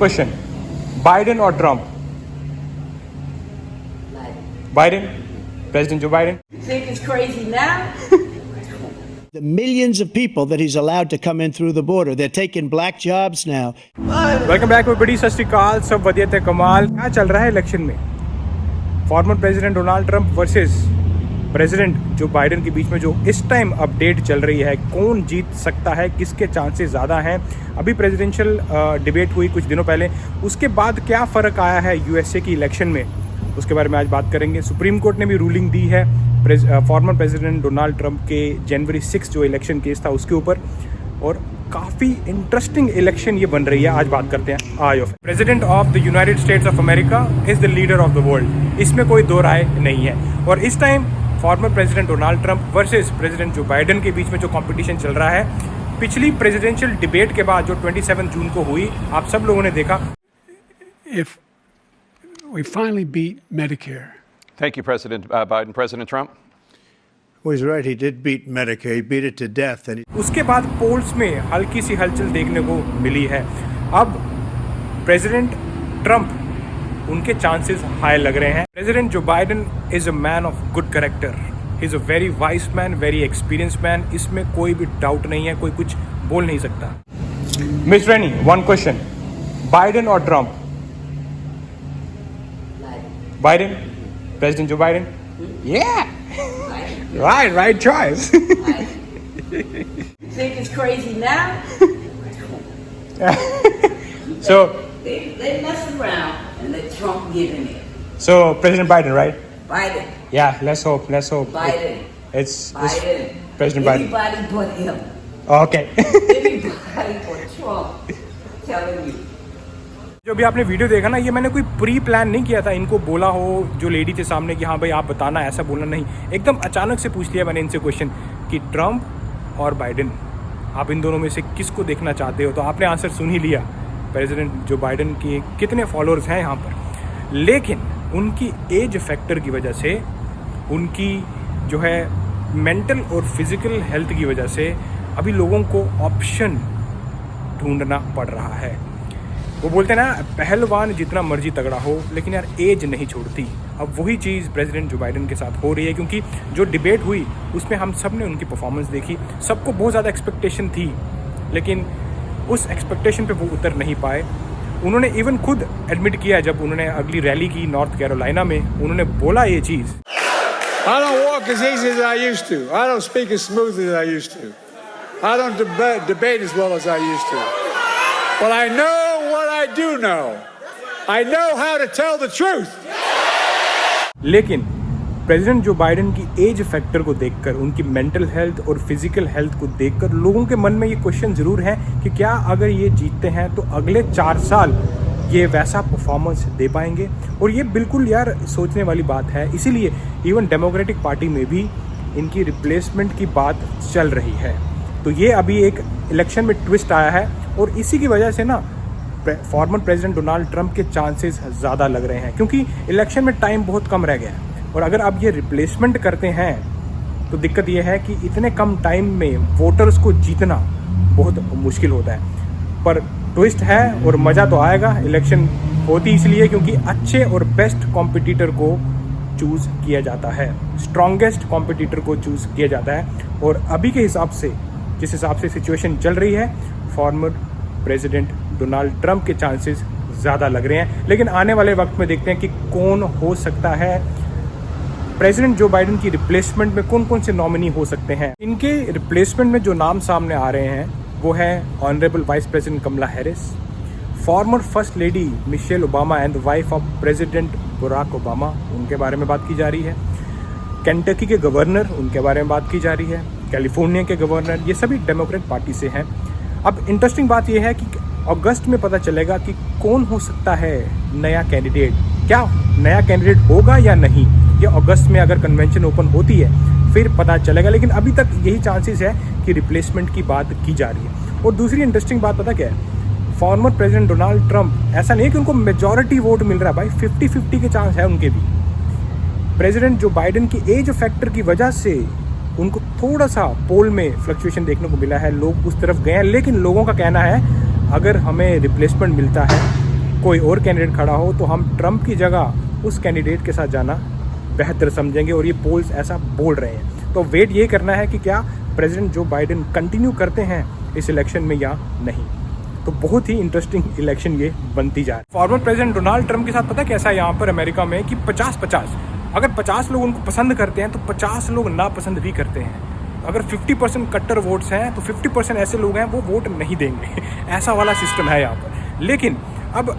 Question: Biden or Trump? Biden. President Joe Biden. You think it's crazy now? The millions of people that he's allowed to come in through the border, they're taking black jobs now. Welcome back बड़ी सत श्री अकाल, सब वधिया ते कमाल। क्या चल रहा है इलेक्शन में? Former president Donald Trump versus president जो बाइडन के बीच में जो इस टाइम अपडेट चल रही है, कौन जीत सकता है, किसके चांसेस ज़्यादा हैं। अभी प्रेसिडेंशियल डिबेट हुई कुछ दिनों पहले, उसके बाद क्या फ़र्क आया है यूएसए की इलेक्शन में, उसके बारे में आज बात करेंगे। सुप्रीम कोर्ट ने भी रूलिंग दी है फॉर्मर प्रेसिडेंट डोनाल्ड ट्रंप के जनवरी 6 जो इलेक्शन केस था उसके ऊपर, और काफ़ी इंटरेस्टिंग इलेक्शन ये बन रही है। आज बात करते हैं आज of president of the United states of America is the leader of the world, इसमें कोई दो राय नहीं है। और इस time former president Donald Trump versus president जो बाइडन के बीच में जो कंपटीशन चल रहा है, पिछली प्रेसिडेंशियल डिबेट के बाद जो 27 जून को हुई, आप सब लोगों ने देखा। If we finally beat Medicare. Thank you, President Biden. President Trump? Well, he's right. He did beat Medicare. He beat it to death. And उसके बाद पोल्स में हल्की सी हलचल देखने को मिली है। अब प्रेसिडेंट ट्रंप, उनके चांसेस हाई लग रहे हैं। प्रेसिडेंट जो Biden is a man of good character, he is a very wise man, very experience man, इसमें कोई भी डाउट नहीं है, कोई कुछ बोल नहीं सकता। मिस रैनी, वन क्वेश्चन: बाइडन और ट्रंप? बाइडन, प्रेसिडेंट जो Biden. right choice. You think it's crazy now? so They mess around and let Trump get in it. so President Biden, right? Biden. Yeah, let's hope Biden. It's Biden. President Biden. Everybody but him. Okay. Everybody but Trump. Telling you. जो भी आपने video देखा ना, ये मैंने कोई pre plan नहीं किया था, इनको बोला हो जो लेडी थे सामने कि हाँ भाई आप बताना, ऐसा बोलना नहीं। एकदम अचानक से पूछ लिया मैंने इनसे क्वेश्चन कि ट्रंप और बाइडन, आप इन दोनों में से किसको देखना चाहते हो? तो आपने आंसर सुन ही लिया। प्रेसिडेंट जो बाइडन के कितने फॉलोअर्स हैं यहाँ पर, लेकिन उनकी एज फैक्टर की वजह से, उनकी जो है मेंटल और फिजिकल हेल्थ की वजह से अभी लोगों को ऑप्शन ढूंढना पड़ रहा है। वो बोलते हैं ना, पहलवान जितना मर्जी तगड़ा हो लेकिन यार एज नहीं छोड़ती। अब वही चीज़ प्रेसिडेंट जो बाइडन के साथ हो रही है, क्योंकि जो डिबेट हुई उसमें हम सब ने उनकी परफॉर्मेंस देखी, सबको बहुत ज़्यादा एक्सपेक्टेशन थी, लेकिन उस एक्सपेक्टेशन पे वो उतर नहीं पाए। उन्होंने इवन खुद एडमिट किया, जब उन्होंने अगली रैली की नॉर्थ कैरोलिना में, उन्होंने बोला ये चीज़, I don't walk as easy as I used to. I don't speak as smooth as I used to. I don't debate as well as I used to. But I know what I do know. I know how to tell the truth. लेकिन president जो Biden की age factor को देखकर, उनकी mental health और physical health को देखकर लोगों के मन में ये क्वेश्चन ज़रूर है कि क्या अगर ये जीतते हैं तो अगले 4 साल ये वैसा परफॉर्मेंस दे पाएंगे? और ये बिल्कुल यार सोचने वाली बात है। इसीलिए इवन डेमोक्रेटिक पार्टी में भी इनकी रिप्लेसमेंट की बात चल रही है। तो ये अभी एक इलेक्शन में ट्विस्ट आया है, और इसी की वजह से ना फॉर्मर प्रेसिडेंट डोनाल्ड ट्रंप के चांसेस ज़्यादा लग रहे हैं, क्योंकि इलेक्शन में टाइम बहुत कम रह गया है। और अगर आप ये रिप्लेसमेंट करते हैं तो दिक्कत ये है कि इतने कम टाइम में वोटर्स को जीतना बहुत मुश्किल होता है। पर ट्विस्ट है और मज़ा तो आएगा। इलेक्शन होती इसलिए क्योंकि अच्छे और बेस्ट कॉम्पिटिटर को चूज़ किया जाता है, स्ट्रॉन्गेस्ट कॉम्पिटिटर को चूज़ किया जाता है। और अभी के हिसाब से, जिस हिसाब से सिचुएशन चल रही है, फॉर्मर प्रेसिडेंट डोनाल्ड ट्रंप के चांसेस ज़्यादा लग रहे हैं। लेकिन आने वाले वक्त में देखते हैं कि कौन हो सकता है प्रेसिडेंट जो बाइडन की रिप्लेसमेंट में, कौन कौन से नॉमिनी हो सकते हैं। इनके रिप्लेसमेंट में जो नाम सामने आ रहे हैं वो है honourable vice president Kamala Harris, former first lady Michelle Obama and the wife of president Barack Obama, उनके बारे में बात की जा रही है। केंटकी के गवर्नर, उनके बारे में बात की जा रही है। कैलिफोर्निया के गवर्नर, ये सभी डेमोक्रेट पार्टी से हैं। अब इंटरेस्टिंग बात यह है कि अगस्त में पता चलेगा कि कौन हो सकता है नया कैंडिडेट। क्या नया कैंडिडेट होगा या नहीं, ये अगस्त में अगर कन्वेंशन ओपन होती है फिर पता चलेगा। लेकिन अभी तक यही चांसेस है कि रिप्लेसमेंट की बात की जा रही है। और दूसरी इंटरेस्टिंग बात पता क्या है, फॉर्मर प्रेसिडेंट डोनाल्ड ट्रंप, ऐसा नहीं है कि उनको मेजॉरिटी वोट मिल रहा है, भाई 50-50 के चांस है उनके भी। प्रेसिडेंट जो बाइडन की एज फैक्टर की वजह से उनको थोड़ा सा पोल में फ्लक्चुएशन देखने को मिला है, लोग उस तरफ गए हैं। लेकिन लोगों का कहना है अगर हमें रिप्लेसमेंट मिलता है कोई और कैंडिडेट खड़ा हो तो हम ट्रंप की जगह उस कैंडिडेट के साथ जाना बेहतर समझेंगे, और ये पोल्स ऐसा बोल रहे हैं। तो वेट ये करना है कि क्या प्रेसिडेंट जो बाइडेन कंटिन्यू करते हैं इस इलेक्शन में या नहीं। तो बहुत ही इंटरेस्टिंग इलेक्शन ये बनती जा रही है। फॉर्मर प्रेसिडेंट डोनाल्ड ट्रंप के साथ पता कैसा है यहाँ पर अमेरिका में कि 50-50, अगर 50 लोग उनको पसंद करते हैं तो 50 लोग नापसंद भी करते हैं। अगर 50% कट्टर वोट्स हैं तो 50% ऐसे लोग हैं वो वोट नहीं देंगे ऐसा वाला सिस्टम है यहाँ पर। लेकिन अब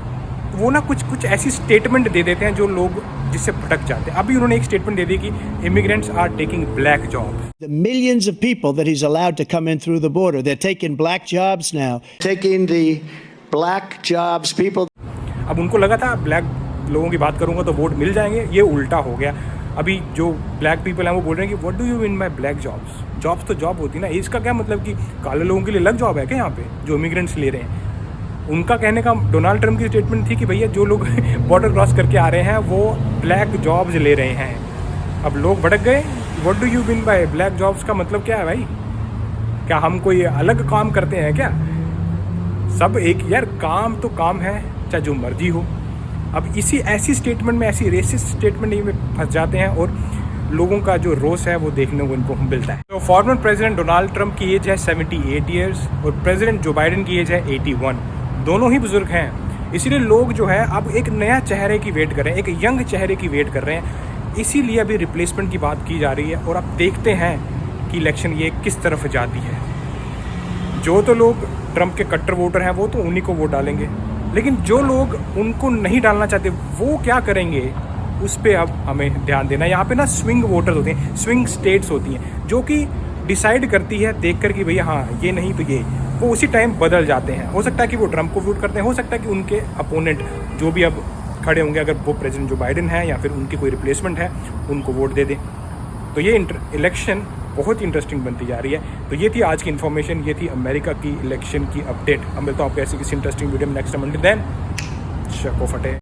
वो ना कुछ ऐसी स्टेटमेंट दे देते हैं जो लोग जिससे भटक जाते हैं। अभी उन्होंने एक स्टेटमेंट दे दी कि immigrants are taking black job. The millions of people that he's allowed to come in through the border, they're taking black jobs now. Taking the black jobs, people. अब उनको लगा था ब्लैक लोगों की बात करूंगा तो वोट मिल जाएंगे, ये उल्टा हो गया। अभी जो ब्लैक पीपल हैं वो बोल रहे हैं कि what do you mean by black jobs? Jobs तो जॉब होती है ना, इसका क्या मतलब कि काले लोगों के लिए अलग जॉब है क्या यहाँ पे जो इमिग्रेंट्स ले रहे हैं? उनका कहने का डोनाल्ड ट्रंप की स्टेटमेंट थी कि भैया जो लोग बॉर्डर क्रॉस करके आ रहे हैं वो ब्लैक जॉब्स ले रहे हैं। अब लोग भड़क गए, what do you mean by black jobs का मतलब क्या है भाई? क्या हम कोई अलग काम करते हैं क्या? सब एक यार, काम तो काम है चाहे जो मर्जी हो। अब ऐसी स्टेटमेंट में, ऐसी रेसिस्ट स्टेटमेंट में फंस जाते हैं और लोगों का जो रोष है वो देखने को इनको मिलता है। तो फॉर्मर प्रेसिडेंट डोनाल्ड ट्रंप की एज है 78 ईयर्स और प्रेसिडेंट जो बाइडेन की एज है 81। दोनों ही बुजुर्ग हैं, इसीलिए लोग जो है अब एक नया चेहरे की वेट कर रहे हैं, एक यंग चेहरे की वेट कर रहे हैं। इसीलिए अभी रिप्लेसमेंट की बात की जा रही है और अब देखते हैं कि इलेक्शन ये किस तरफ जाती है। जो तो लोग ट्रंप के कट्टर वोटर हैं वो तो उन्हीं को वोट डालेंगे, लेकिन जो लोग उनको नहीं डालना चाहते वो क्या करेंगे उस पर अब हमें ध्यान देना है। यहाँ पे ना स्विंग वोटर्स होते हैं, स्विंग स्टेट्स होती हैं जो कि डिसाइड करती है देखकर कि भैया हाँ ये नहीं तो ये, वो उसी टाइम बदल जाते हैं। हो सकता है कि वो ट्रंप को वोट करते हैं, हो सकता है कि उनके अपोनेंट जो भी अब खड़े होंगे, अगर वो प्रेसिडेंट जो बाइडेन है या फिर उनकी कोई रिप्लेसमेंट है, उनको वोट दे दें। तो ये इलेक्शन बहुत ही इंटरेस्टिंग बनती जा रही है। तो ये थी आज की इन्फॉर्मेशन, ये थी अमेरिका की इलेक्शन की अपडेट। अब मिलता हूँ आपको ऐसी किसी इंटरेस्टिंग वीडियो में नेक्स्ट टाइम। देन शको फटे।